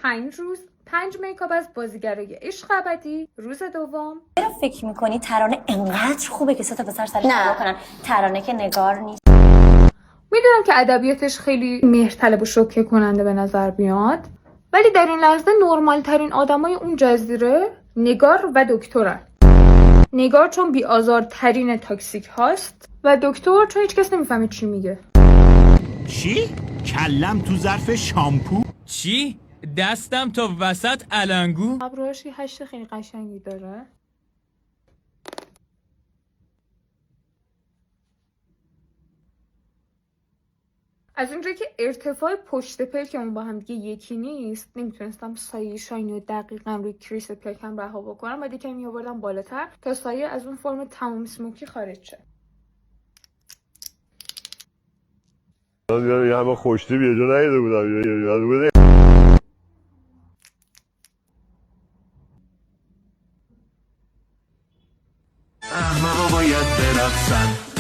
5 روز 5 میکاپ از بازیگرای عشق ابدی. روز دوم چرا فکر میکنی ترانه انقدر خوبه که 3 تا پسر سرش نگاه کنن؟ ترانه که نگار نیست. میدونم که ادبیاتش خیلی مهرطلب و شوکه کننده به نظر بیاد، ولی در این لحظه نرمال ترین آدمای اون جزیره نگار و دکترن. نگار چون بی آزار ترین تاکسیک هاست و دکتر چون هیچ کس نمیفهمه چی میگه. چی؟ کلم تو ظرف شامپو؟ چی؟ دستم تا وسط علنگو؟ ابروهاش یه هشت خیلی قشنگی داره. از اونجایی که ارتفاع پشت پلکمون با هم دیگه یکی نیست، نمیتونستم سایه شاینی و دقیقا روی کریس پلکم رها بکنم و دیگه میآوردم بالاتر تا سایه از اون فرم تمام سموکی خارج شه. یه همه خوشتی یه جا نیده بودم. احمقا باید برقصن